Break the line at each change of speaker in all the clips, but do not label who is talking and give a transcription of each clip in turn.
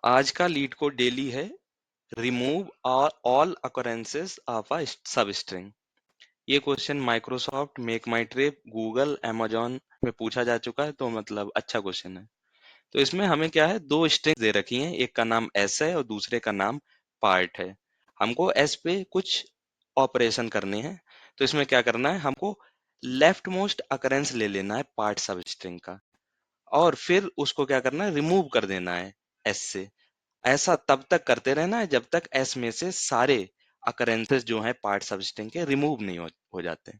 आज का LeetCode daily है, remove all occurrences of a substring. ये question Microsoft, MakeMyTrip, Google, amazon में पूछा जा चुका है, तो मतलब अच्छा क्वेश्चन है। तो इसमें हमें क्या है, दो स्ट्रिंग दे रखी हैं, एक का नाम एस है और दूसरे का नाम पार्ट है। हमको एस पे कुछ ऑपरेशन करने हैं। तो इसमें क्या करना है, हमको लेफ्ट मोस्ट अकरेंस ले लेना है पार्ट सब स्ट्रिंग का, और फिर उसको क्या करना है, रिमूव कर देना है एस से। ऐसा तब तक करते रहना है जब तक एस में से सारे अकरेंसेस जो हैं पार्ट सबस्ट्रिंग के रिमूव नहीं हो जाते।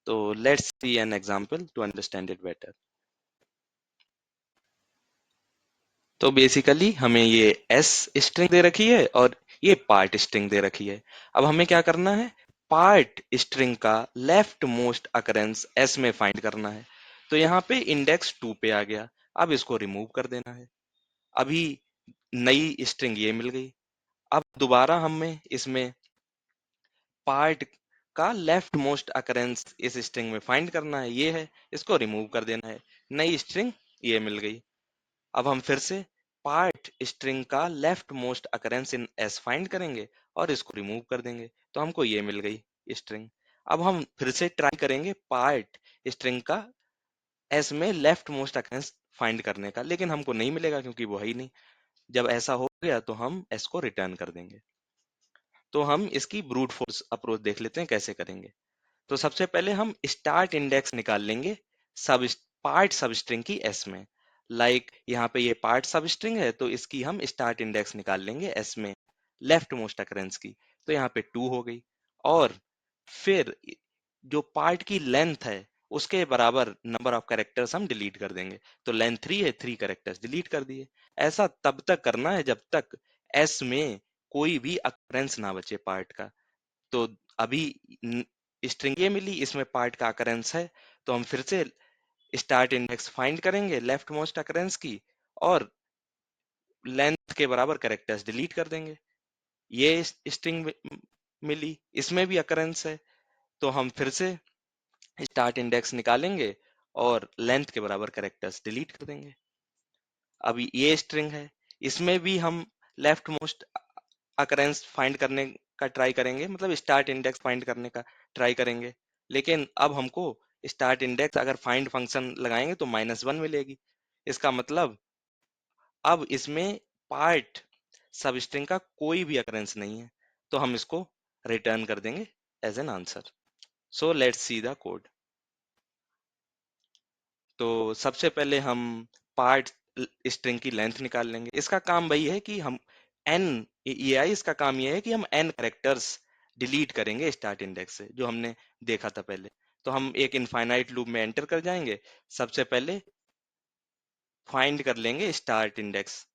तो let's see an example to understand it better. तो बेसिकली हमें ये एस स्ट्रिंग दे रखी है और ये पार्ट स्ट्रिंग दे रखी है। अब हमें क्या करना है, पार्ट स्ट्रिंग का लेफ्ट मोस्ट अकरेंस एस में फाइंड करना है। तो यहाँ पे इंडेक्स 2 पे आ गया। अब इसको रिमूव कर देना है। अभी नई स्ट्रिंग ये मिल गई। अब दोबारा हमें इसमें पार्ट का लेफ्ट मोस्ट अकरेंस इस स्ट्रिंग में फाइंड करना है, ये है, इसको रिमूव कर देना है। नई स्ट्रिंग ये मिल गई। अब हम फिर से पार्ट स्ट्रिंग का लेफ्ट मोस्ट अकरेंस इन एस फाइंड करेंगे और इसको रिमूव कर देंगे, तो हमको ये मिल गई स्ट्रिंग। अब हम फिर से ट्राई करेंगे पार्ट स्ट्रिंग का एस में लेफ्ट मोस्ट अकरेंस फाइंड करने का, लेकिन हमको नहीं मिलेगा क्योंकि वो है ही नहीं। जब ऐसा हो गया तो हम एस को रिटर्न कर देंगे। तो हम इसकी ब्रूट फोर्स अप्रोच देख लेते हैं कैसे करेंगे। तो सबसे पहले हम स्टार्ट इंडेक्स निकाल लेंगे सब पार्ट सबस्ट्रिंग की एस में। यहाँ पे ये पार्ट सबस्ट्रिंग है, तो इसकी हम स्टार्ट इंडेक्स निकाल लेंगे एस में, लेफ्ट मोस्ट अकरेंस की। तो यहाँ पे 2 हो गई। और फिर जो पार्ट की लेंथ है उसके बराबर नंबर ऑफ कैरेक्टर्स हम डिलीट कर देंगे। तो लेंथ 3 है, 3 कैरेक्टर्स डिलीट कर दिए। ऐसा तब तक करना है जब तक एस में कोई भी अकरेंस ना बचे पार्ट का। तो अभी स्ट्रिंग ये मिली, इसमें पार्ट का अकरेंस है। तो हम फिर से स्टार्ट इंडेक्स फाइंड करेंगे लेफ्ट मोस्ट अकरेंस की, और लेंथ के बराबर कैरेक्टर्स डिलीट कर देंगे। ये स्ट्रिंग मिली, इसमें भी अकरेंस है, तो हम फिर से स्टार्ट इंडेक्स निकालेंगे और लेंथ के बराबर कैरेक्टर्स डिलीट कर देंगे। अभी ये स्ट्रिंग है, इसमें भी हम लेफ्ट मोस्ट अकरेंस फाइंड करने का ट्राई करेंगे, मतलब स्टार्ट इंडेक्स फाइंड करने का ट्राई करेंगे। लेकिन अब हमको स्टार्ट इंडेक्स अगर फाइंड फंक्शन लगाएंगे तो -1 मिलेगी। इसका मतलब अब इसमें पार्ट सब स्ट्रिंग का कोई भी अकरेंस नहीं है, तो हम इसको रिटर्न कर देंगे as an answer. So let's see the code. तो सबसे पहले हम पार्ट स्ट्रिंग की लेंथ निकाल लेंगे। इसका काम वही है कि हम एन ये आई इसका काम ये है कि हम एन कैरेक्टर्स डिलीट करेंगे स्टार्ट इंडेक्स से, जो हमने देखा था पहले। तो हम एक इनफाइनाइट लूप में एंटर कर जाएंगे। सबसे पहले फाइंड कर लेंगे स्टार्ट इंडेक्स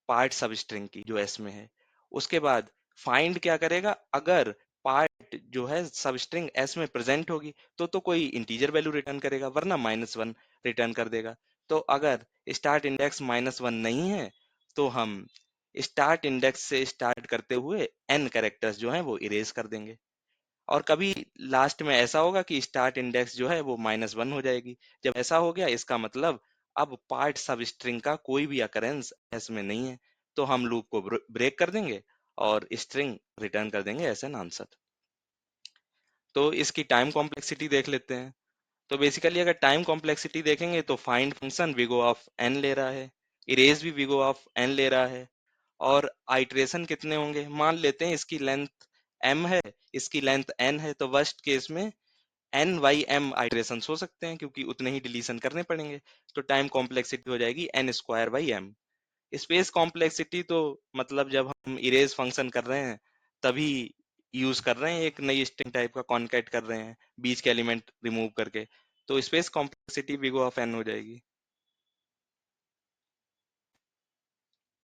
पार्ट सब स्ट्रिंग की जो एस में है। उसके बाद फाइंड क्या करेगा, अगर पार्ट जो है सब स्ट्रिंग एस में प्रेजेंट होगी तो कोई इंटीजर वैल्यू रिटर्न करेगा, वरना -1 रिटर्न कर देगा। तो अगर स्टार्ट इंडेक्स -1 नहीं है तो हम स्टार्ट इंडेक्स से स्टार्ट करते हुए एन कैरेक्टर्स जो हैं वो इरेज कर देंगे। और कभी लास्ट में ऐसा होगा कि स्टार्ट इंडेक्स जो है वो -1 हो जाएगी। जब ऐसा हो गया, इसका मतलब अब पार्ट सब स्ट्रिंग का कोई भी अकरेंस एस में नहीं है। तो हम लूप को ब्रेक कर देंगे और स्ट्रिंग रिटर्न कर देंगे एज एन आंसर। तो इसकी टाइम कॉम्प्लेक्सिटी देख लेते हैं। तो बेसिकली अगर टाइम कॉम्प्लेक्सिटी देखेंगे तो फाइंड फंक्शन विगो ऑफ एन ले रहा है, इरेज भी विगो ऑफ एन ले रहा है, और आइट्रेशन कितने होंगे, मान लेते हैं इसकी लेंथ m है, इसकी लेंथ n है, तो वर्स्ट केस में n बाई m आइट्रेशन हो सकते हैं क्योंकि उतने ही डिलीशन करने पड़ेंगे। तो टाइम कॉम्प्लेक्सिटी हो जाएगी n square by m। Space complexity तो मतलब जब हम इरेज फंक्शन कर रहे हैं तभी यूज कर रहे हैं, एक नई स्ट्रिंग टाइप का कॉनकैट कर रहे हैं बीच के एलिमेंट रिमूव करके। तो space complexity big of N हो जाएगी।